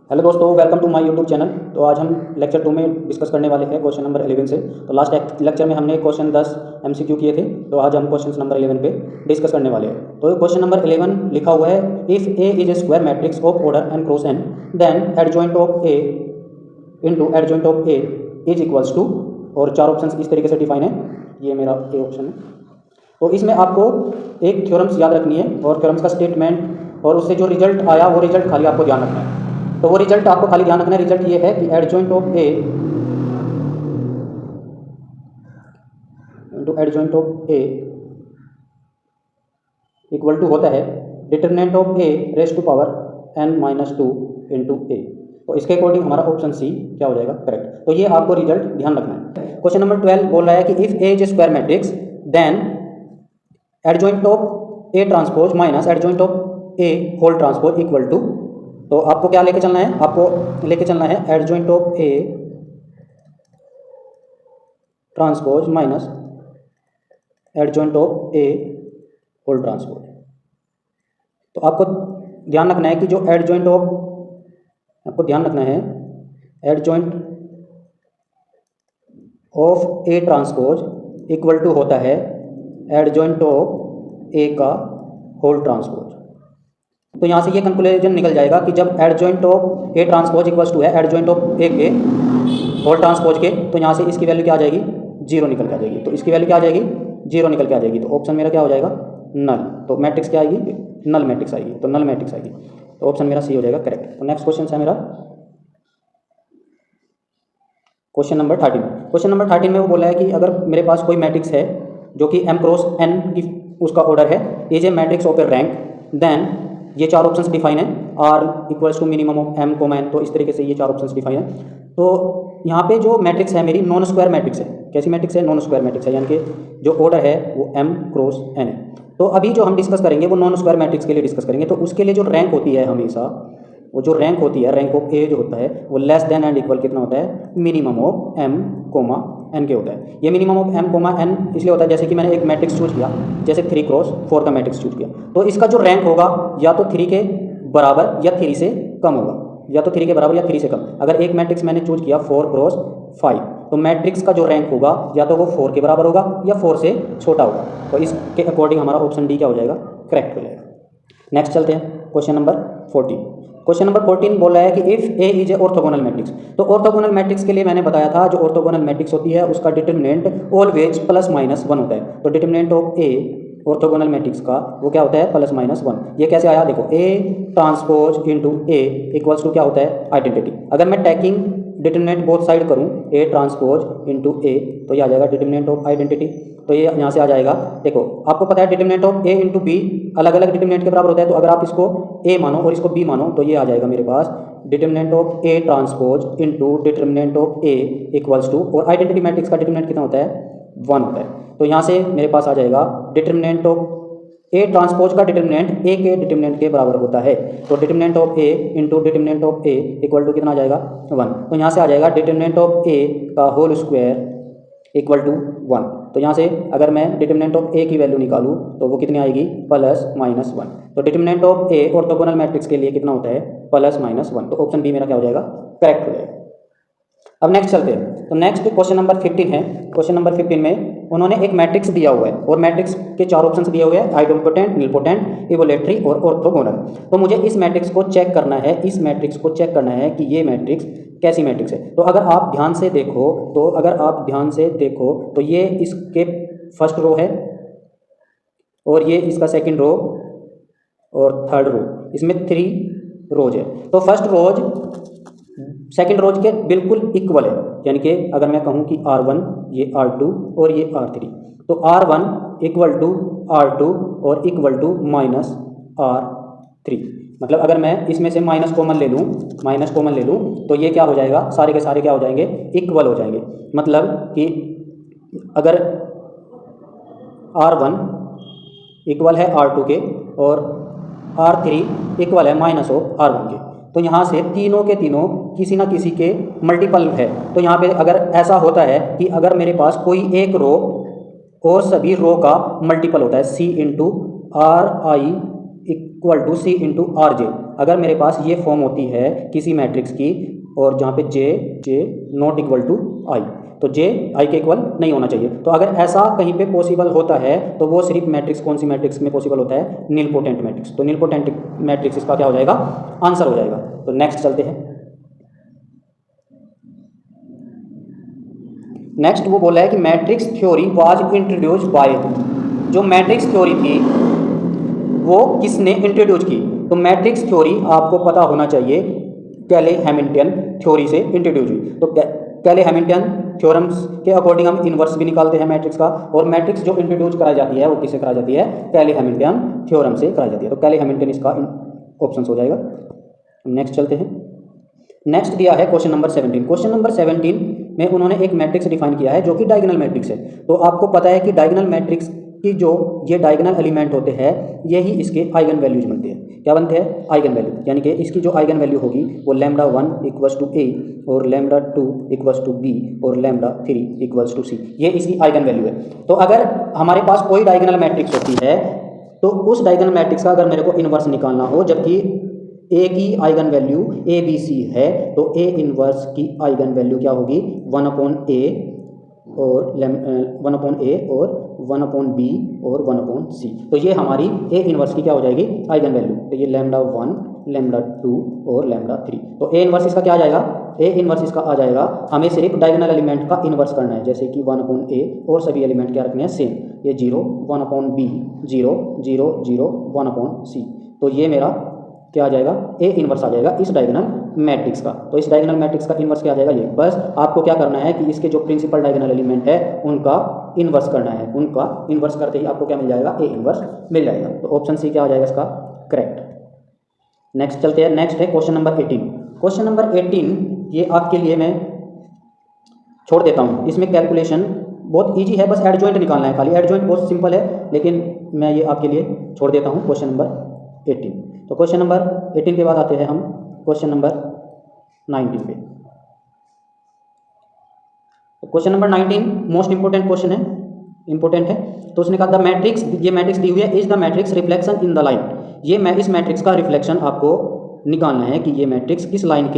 Hello दोस्तों, welcome to my YouTube channel. तो आज हम लेक्चर 2 में डिस्कस करने वाले हैं क्वेश्चन नंबर 11 से। तो लास्ट लेक्चर में हमने क्वेश्चन 10 एमसीक्यू किए थे, तो आज हम क्वेश्चन नंबर 11 पे डिस्कस करने वाले हैं। तो क्वेश्चन नंबर 11 लिखा हुआ है, if A is a square matrix of order n cross n then adjoint of A into adjoint of A is equals to, और चार ऑप्शन इस तरीके से डिफाइन है। ये मेरा ए ऑप्शन है। तो इसमें आपको एक थ्योरम्स याद रखनी है और थ्योरम्स का स्टेटमेंट और उससे जो रिजल्ट आया वो रिजल्ट खाली आपको ध्यान रखना है। तो वो रिजल्ट आपको खाली ध्यान रखना है। रिजल्ट ये है कि adjoint of A into adjoint of A equal to होता है determinant of A raise to power n-2 into A. तो इसके अकॉर्डिंग हमारा ऑप्शन सी क्या हो जाएगा, करेक्ट। तो ये आपको रिजल्ट ध्यान रखना है। क्वेश्चन नंबर 12 बोल रहा है कि if A is a square matrix then adjoint of A transpose minus adjoint of A whole transpose equal to. तो आपको क्या लेके चलना है, आपको लेके चलना है adjoint of A transpose minus adjoint of A whole transpose. तो आपको ध्यान रखना है कि जो एडजॉइंट ऑफ, आपको ध्यान रखना है adjoint of A transpose equal to होता है एडजॉइंट ऑफ ए का होल ट्रांसपोज। तो यहाँ से ये कंक्लूजन निकल जाएगा कि जब adjoint of A transpose equals to है एडजॉइंट ऑफ ए के होल ट्रांसपोज के, तो यहाँ से इसकी वैल्यू क्या आ जाएगी, 0 निकल के आ जाएगी। तो इसकी वैल्यू क्या आ जाएगी, 0 निकल के आ जाएगी। तो ऑप्शन मेरा क्या हो जाएगा, नल। तो मैट्रिक्स क्या आएगी, नल मैट्रिक्स आएगी। तो नल मैट्रिक्स आएगी, तो ऑप्शन मेरा सी हो जाएगा, करेक्ट। तो नेक्स्ट क्वेश्चन है मेरा क्वेश्चन नंबर 13। क्वेश्चन नंबर 13 में वो बोला है कि अगर मेरे पास कोई मैट्रिक्स है जो कि m क्रॉस n की उसका ऑर्डर है, is A matrix of a rank, then ये चार ऑप्शंस डिफाइन है, r equals to minimum of m comma n। तो इस तरीके से ये चार ऑप्शंस डिफाइन है। तो यहाँ पे जो मैट्रिक्स है मेरी नॉन स्क्वायर मैट्रिक्स है। कैसी मैट्रिक्स है, नॉन स्क्वायर मैट्रिक्स है, यानी कि जो ऑर्डर है वो m क्रॉस n है। तो अभी जो हम डिस्कस करेंगे वो नॉन स्क्वायर मैट्रिक्स के लिए डिस्कस करेंगे। तो उसके लिए जो रैंक होती है हमेशा, वो जो रैंक होती है, रैंक ऑफ ए जो होता है वो लेस देन एंड इक्वल कितना होता है, minimum of m comma n के होता है। ये minimum of m comma n इसलिए होता है जैसे कि मैंने एक मैट्रिक्स चूज किया, जैसे 3 क्रॉस 4 का मैट्रिक्स चूज किया, तो इसका जो रैंक होगा या तो 3 के बराबर या 3 से कम होगा, या तो 3 के बराबर या 3 से कम। अगर एक मैट्रिक्स मैंने चूज किया 4 क्रॉस 5, तो मैट्रिक्स का जो रैंक होगा या तो वो 4 के बराबर होगा या 4 से छोटा होगा। तो इसके अकॉर्डिंग हमारा ऑप्शन डी क्या हो जाएगा, करेक्ट हो जाएगा। नेक्स्ट चलते हैं क्वेश्चन नंबर 14। क्वेश्चन नंबर 14 बोल रहा है कि if A is A orthogonal matrix. तो ऑर्थोगोनल मैट्रिक्स के लिए मैंने बताया था जो ऑर्थोगोनल मैट्रिक्स होती है उसका डिटरमिनेंट ऑलवेज प्लस माइनस 1 होता है। तो determinant of A orthogonal matrix का वो क्या होता है, प्लस माइनस 1। ये कैसे आया, देखो A transpose into A equals to क्या होता है, आइडेंटिटी। अगर मैं टैकिंग डिटरमिनेंट बोथ साइड करूँ, ए ट्रांसपोज इंटू ए, तो ये आ जाएगा डिटरमिनेंट ऑफ आइडेंटिटी। तो ये यहाँ से आ जाएगा, देखो आपको पता है determinant of A into B अलग अलग डिटरमिनेंट के बराबर होता है। तो अगर आप इसको ए मानो और इसको बी मानो, तो ये आ जाएगा मेरे पास determinant of A transpose into determinant of A equals to, और आइडेंटिटी मैट्रिक्स का डिटरमिनेंट कितना होता है, 1 होता है। तो यहाँ से मेरे पास आ जाएगा डिटरमिनेंट ऑफ ए ट्रांसपोज का डिटरमिनेंट ए के डिटरमिनेंट के बराबर होता है। तो determinant of A into determinant of A equal to कितना आ जाएगा, 1। तो यहाँ से आ जाएगा डिटरमिनेंट ऑफ ए का होल स्क्वायर इक्वल टू 1। तो यहाँ से अगर मैं डिटरमिनेंट ऑफ ए की वैल्यू निकालूँ तो वो कितनी आएगी, प्लस माइनस 1। तो determinant of A orthogonal matrix के लिए कितना होता है, प्लस माइनस 1। तो ऑप्शन बी मेरा क्या हो जाएगा, करेक्ट हो जाएगा। अब नेक्स्ट चलते हैं। तो नेक्स्ट क्वेश्चन नंबर 15 है। क्वेश्चन नंबर 15 में उन्होंने एक मैट्रिक्स दिया हुआ है और मैट्रिक्स के चार ऑप्शंस दिए हुए हैं, आइडेंटिपोटेंट, निलपोटेंट, इवोलेटरी और ऑर्थोगोनल। तो मुझे इस मैट्रिक्स को चेक करना है, इस मैट्रिक्स को चेक करना है कि ये मैट्रिक्स कैसी मैट्रिक्स है। तो अगर आप ध्यान से देखो, तो ये इसके फर्स्ट रो है और ये इसका सेकंड रो और थर्ड रो, इसमें 3 रोज है। तो फर्स्ट रोज सेकंड रोज के बिल्कुल इक्वल है, यानी कि अगर मैं कहूँ कि R1 ये R2 और ये R3, तो R1 इक्वल टू R2 और इक्वल टू माइनस R3। मतलब अगर मैं इसमें से माइनस कॉमन ले लूँ तो ये क्या हो जाएगा, सारे के सारे क्या हो जाएंगे, इक्वल हो जाएंगे। मतलब कि अगर R1 इक्वल है R2 के और R3 इक्वल है माइनस ऑफ R1 के, तो यहाँ से तीनों के तीनों किसी ना किसी के मल्टीपल है। तो यहाँ पे अगर ऐसा होता है कि अगर मेरे पास कोई एक रो और सभी रो का मल्टीपल होता है, C into R I equal to C into R J. अगर मेरे पास ये फॉर्म होती है किसी मैट्रिक्स की और जहाँ पे जे नॉट इक्वल टू आई, तो जे आई के इक्वल नहीं होना चाहिए। तो अगर ऐसा कहीं पे पॉसिबल होता है तो वो सिर्फ मैट्रिक्स, कौन सी मैट्रिक्स में पॉसिबल होता है? Nilpotent matrix. तो नीलपोटेंट मैट्रिक्स इसका क्या हो जाएगा? आंसर हो जाएगा। तो नेक्स्ट चलते हैं। नेक्स्ट वो बोला है कि matrix theory was introduce by, जो मैट्रिक्स थ्योरी थी वो किसने इंट्रोड्यूस की? तो मैट्रिक्स थ्योरी आपको पता होना चाहिए कैले हैमिल्टन थ्योरी से इंट्रोड्यूस हुई। तो कैले हैमिल्टन थ्योरम्स के अकॉर्डिंग हम इनवर्स भी निकालते हैं मैट्रिक्स का, और मैट्रिक्स जो इंट्रोड्यूस कराई जाती है वो किससे कराई जाती है? कैले हैमिल्टन थ्योरम से कराई जाती है। तो कैले हैमिल्टन इसका ऑप्शन हो जाएगा। नेक्स्ट चलते हैं। नेक्स्ट दिया है क्वेश्चन नंबर 17। क्वेश्चन नंबर 17 में उन्होंने एक मैट्रिक्स डिफाइन किया है जो कि डायगोनल मैट्रिक्स है। तो आपको पता है कि डायगोनल मैट्रिक्स की जो ये डायगोनल एलिमेंट होते हैं यही इसके आइगन वैल्यूज बनते हैं। क्या बनते हैं? Eigen value. यानी कि इसकी जो आइगन वैल्यू होगी वो लैम्डा 1 इक्वल्स टू ए और लैम्डा 2 इक्वल्स टू बी और लैम्डा 3 इक्वल्स टू सी, ये इसकी आइगन वैल्यू है। तो अगर हमारे पास कोई डायगोनल मैट्रिक्स होती है तो उस डायगोनल मैट्रिक्स का अगर मेरे को इनवर्स निकालना हो, जबकि ए की eigen value A B C है, तो ए इनवर्स की आइगन वैल्यू क्या होगी? 1/a और 1/a और 1/b और 1/c। तो ये हमारी ए इनवर्स की क्या हो जाएगी? Eigen value. तो ये लैम्डा 1, लैम्डा 2 और लैम्डा 3। तो ए इनवर्स इसका क्या आ जाएगा? ए इनवर्स इसका आ जाएगा, हमें सिर्फ डायगोनल एलिमेंट का इनवर्स करना है, जैसे कि 1/a और सभी एलिमेंट क्या रखने हैं? सेम। ये 0, 1/b 0 0 0 1/c। तो ये मेरा क्या आ जाएगा? ए इनवर्स आ जाएगा इस डायगोनल मैट्रिक्स का। तो इस डायगोनल मैट्रिक्स का इनवर्स क्या आ जाएगा? ये। बस आपको क्या करना है कि इसके जो प्रिंसिपल डायगोनल एलिमेंट है उनका इनवर्स करना है। उनका इनवर्स करते ही आपको क्या मिल जाएगा? ए इनवर्स मिल जाएगा। तो ऑप्शन सी क्या हो जाएगा इसका? करेक्ट। नेक्स्ट चलते हैं। नेक्स्ट है क्वेश्चन नंबर 18। क्वेश्चन नंबर 18 ये आपके लिए मैं छोड़ देता हूँ, इसमें कैलकुलेशन बहुत ईजी है, बस एडजॉइंट निकालना है खाली। एडजॉइंट बहुत सिंपल है, लेकिन मैं ये आपके लिए छोड़ देता हूँ क्वेश्चन नंबर 18। तो क्वेश्चन नंबर 18 के बाद आते हैं हम क्वेश्चन नंबर 19 पे। तो question number 19 most important question है, इंपोर्टेंट है। तो उसने कहा द मैट्रिक्स, ये मैट्रिक्स दी हुई है, is the matrix reflection in the line. ये मैं इस मैट्रिक्स का रिफ्लेक्शन आपको निकालना है कि ये मैट्रिक्स किस लाइन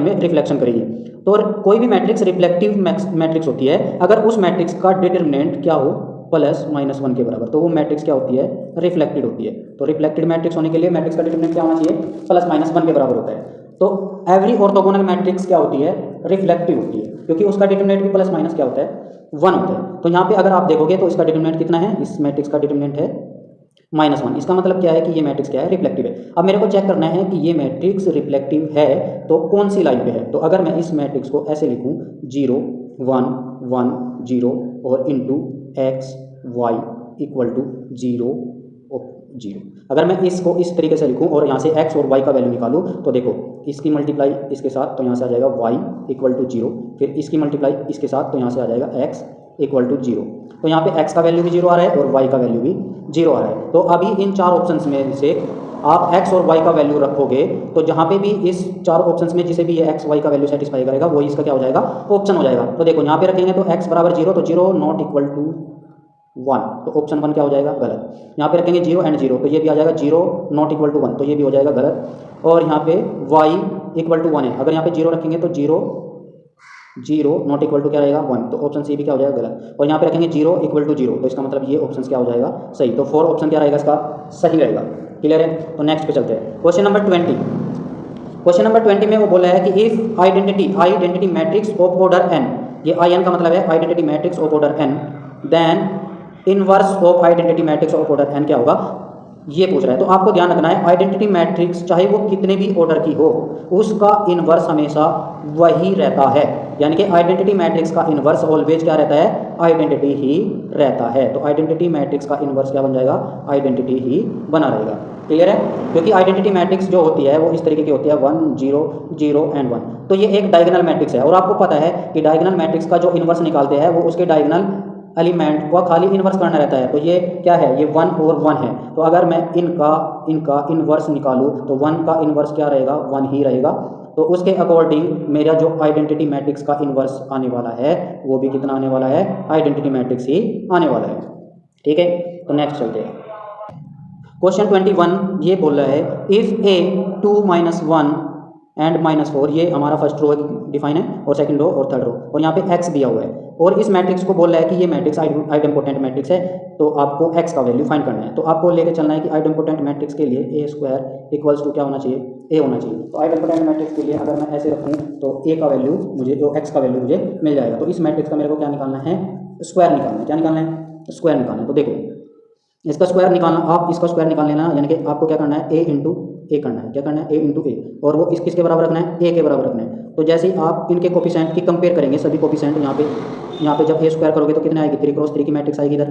में रिफ्लेक्शन करेगी। तो कोई भी मैट्रिक्स रिफ्लेक्टिव मैट्रिक्स होती है, अगर उस मैट्रिक्स का डिटरमिनेंट क्या हो? +-1 के बराबर, तो वो मैट्रिक्स क्या होती है? रिफ्लेक्टेड होती है। तो रिफ्लेक्टेड मैट्रिक्स होने के लिए मैट्रिक्स का डिटरमिनेंट क्या होना चाहिए? +-1 के बराबर होता है। तो एवरी ऑर्थोगोनल मैट्रिक्स क्या होती है? रिफ्लेक्टिव होती है, क्योंकि उसका डिटरमिनेंट भी +- क्या होता है? 1 होता है। तो यहाँ पे अगर आप देखोगे तो इसका डिटरमिनेंट कितना है? इस मैट्रिक्स का डिटरमिनेंट है -1। इसका मतलब क्या है कि ये मैट्रिक्स क्या है? रिफ्लेक्टिव है। अब मेरे को चेक करना है कि ये मैट्रिक्स रिफ्लेक्टिव है तो कौन सी लाइन पे है। तो अगर मैं इस मैट्रिक्स को ऐसे लिखूँ 0 1 1 0 और into x y equal to 0 0, अगर मैं इसको इस तरीके से लिखूं और यहाँ से x और y का वैल्यू निकालूं, तो देखो इसकी मल्टीप्लाई इसके साथ, तो यहाँ से आ जाएगा y इक्वल टू 0, फिर इसकी मल्टीप्लाई इसके साथ, तो यहाँ से आ जाएगा x इक्वल टू 0। तो यहाँ पे x का वैल्यू भी 0 आ रहा है और y का वैल्यू भी 0 आ रहा है। तो अभी इन चार ऑप्शंस में से आप x और y का वैल्यू रखोगे तो जहाँ पे भी इस चार ऑप्शंस में जिसे भी ये x y का वैल्यू सेटिस्फाई करेगा वही इसका क्या हो जाएगा? ऑप्शन हो जाएगा। तो देखो यहाँ पे रखेंगे तो x बराबर 0, तो 0 नॉट इक्वल टू 1, तो ऑप्शन 1 क्या हो जाएगा? गलत। यहाँ पे रखेंगे 0 एंड 0, तो ये भी आ जाएगा 0 नॉट इक्वल टू 1, तो ये भी हो जाएगा गलत। और यहाँ पे y इक्वल टू 1 है, अगर यहाँ पे 0 रखेंगे तो 0 नॉट इक्वल टू क्या रहेगा? 1, तो ऑप्शन सी भी क्या हो जाएगा? गलत। और यहाँ पे रखेंगे 0 इक्वल टू 0, तो इसका मतलब ये ऑप्शन क्या हो जाएगा? सही। तो 4 ऑप्शन क्या रहेगा इसका? सही रहेगा। क्लियर है? तो नेक्स्ट पे चलते हैं। Question number 20। क्वेश्चन नंबर 20 में वो बोला है कि if identity matrix of order n, ये IN का मतलब है identity matrix of order n, then inverse of identity matrix of order n क्या होगा? ये पूछ रहा है। तो आपको ध्यान रखना है आइडेंटिटी मैट्रिक्स चाहे वो कितने भी ऑर्डर की हो उसका इनवर्स हमेशा वही रहता है। यानी कि आइडेंटिटी मैट्रिक्स का इनवर्स ऑलवेज क्या रहता है? आइडेंटिटी ही रहता है। तो आइडेंटिटी मैट्रिक्स का इनवर्स क्या बन जाएगा? आइडेंटिटी ही बना रहेगा। क्लियर है? क्योंकि आइडेंटिटी मैट्रिक्स जो होती है वो इस तरीके की होती है 1 0 0 एंड 1। तो ये एक डायगोनल मैट्रिक्स है और आपको पता है कि डायगोनल मैट्रिक्स का जो इनवर्स निकालते हैं वो उसके डायगोनल एलिमेंट को खाली इनवर्स करना रहता है। तो ये क्या है? ये 1 और 1 है। तो अगर मैं इनका इनवर्स निकालूं तो 1 का इनवर्स क्या रहेगा? 1 ही रहेगा। तो उसके अकॉर्डिंग मेरा जो आइडेंटिटी मैट्रिक्स का इनवर्स आने वाला है वो भी कितना आने वाला है? आइडेंटिटी मैट्रिक्स ही आने वाला है। ठीक है? तो नेक्स्ट चलते हैं। क्वेश्चन 21 ये बोल रहा है इफ़ ए 2 - 1 एंड -4, ये हमारा फर्स्ट रो डिफाइन है और सेकंड रो और थर्ड रो, और यहाँ पे एक्स दिया हुआ है और इस मैट्रिक्स को बोल रहा है कि ये मैट्रिक्स आइडेम्पोटेंट मैट्रिक्स है, तो आपको एक्स का वैल्यू फाइंड करना है। तो आपको लेके चलना है कि आइडेम्पोटेंट मैट्रिक्स के लिए A² इक्वल्स टू क्या होना चाहिए, ए होना चाहिए। तो आइडेम्पोटेंट मैट्रिक्स के लिए अगर मैं ऐसे रखूँ तो ए का वैल्यू मुझे, जो एक्स का वैल्यू मुझे मिल जाएगा। तो इस मैट्रिक्स का मेरे को क्या निकालना है, स्क्वायर निकालना है। क्या निकालना है, स्क्वायर निकालना है। तो देखो इसका स्क्वायर निकालना, आप इसका स्क्वायर निकाल लेना, यानी कि आपको क्या करना है, ए इंटू ए करना है। क्या करना है, ए इंटू ए, और वो किसके बराबर रखना है, ए के बराबर रखना है। तो जैसे ही आप इनके कोफिशिएंट की कंपेयर करेंगे, सभी कोफिशिएंट यहाँ पे जब ए स्क्वायर करोगे तो कितने आएगी, 3×3 की मैट्रिक्स आएगी इधर,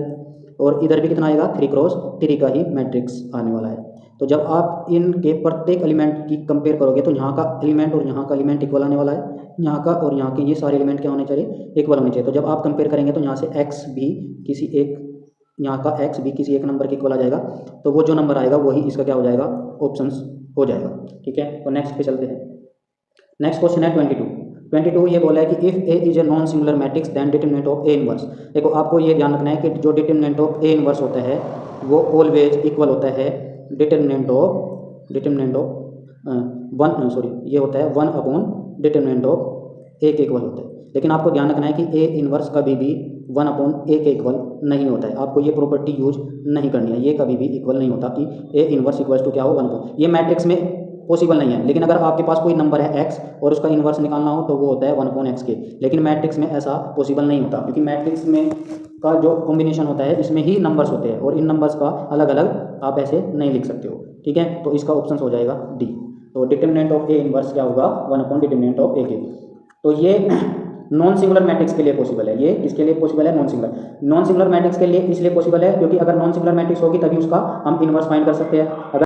और इधर भी कितना आएगा, 3×3 का ही मैट्रिक्स आने वाला है। तो जब आप इनके प्रत्येक एलिमेंट की कंपेयर करोगे तो यहाँ का एलिमेंट और यहाँ का एलिमेंट इक्वल आने वाला है, यहाँ का और यहाँ के ये सारे एलिमेंट क्या होने चाहिए, इक्वल होने चाहिए। तो जब आप कंपेयर करेंगे तो यहाँ से एक्स भी किसी एक, यहाँ का एक्स भी किसी एक नंबर के इक्वल आ जाएगा, तो वो जो नंबर आएगा वही इसका क्या हो जाएगा, ऑप्शंस हो जाएगा। ठीक है, तो नेक्स्ट पे चलते हैं। नेक्स्ट क्वेश्चन है 22 ये बोला है कि if A is a non singular matrix then determinant of A inverse. देखो आपको ये ध्यान रखना है कि जो डिटरमिनेंट ऑफ ए इनवर्स होता है वो ऑलवेज इक्वल होता है डिटरमिनेंट ऑफ ये होता है 1 डिटरमिनेंट ऑफ ए के इक्वल होता है। लेकिन आपको ध्यान रखना है कि ए इनवर्स कभी भी 1 ए के इक्वल नहीं होता है। आपको ये प्रॉपर्टी यूज नहीं करनी है, ये कभी भी इक्वल नहीं होता कि ए इनवर्स इक्वल्स टू क्या हो 1, ये मैट्रिक्स में पॉसिबल नहीं है। लेकिन अगर आपके पास कोई नंबर है एक्स और उसका इन्वर्स निकालना हो तो वो होता है 1/x के, लेकिन मैट्रिक्स में ऐसा पॉसिबल नहीं होता, क्योंकि मैट्रिक्स में का जो कॉम्बिनेशन होता है इसमें ही नंबर्स होते हैं और इन नंबर्स का अलग अलग आप ऐसे नहीं लिख सकते हो। ठीक है, तो इसका ऑप्शन हो जाएगा डी। तो डिटरमिनेंट ऑफ ए इनवर्स क्या होगा, 1/डिटरमिनेंट ऑफ ए के। तो ये नॉन सिंगुलर मैट्रिक्स के लिए पॉसिबल है। ये किसके लिए पॉसिबल है, नॉन सिंगुलर मैट्रिक्स के लिए इसलिए पॉसिबल है क्योंकि अगर नॉन सिंगुलर मैट्रिक्स होगी तभी उसका हम इन्वर्स फाइंड कर सकते हैं। अगर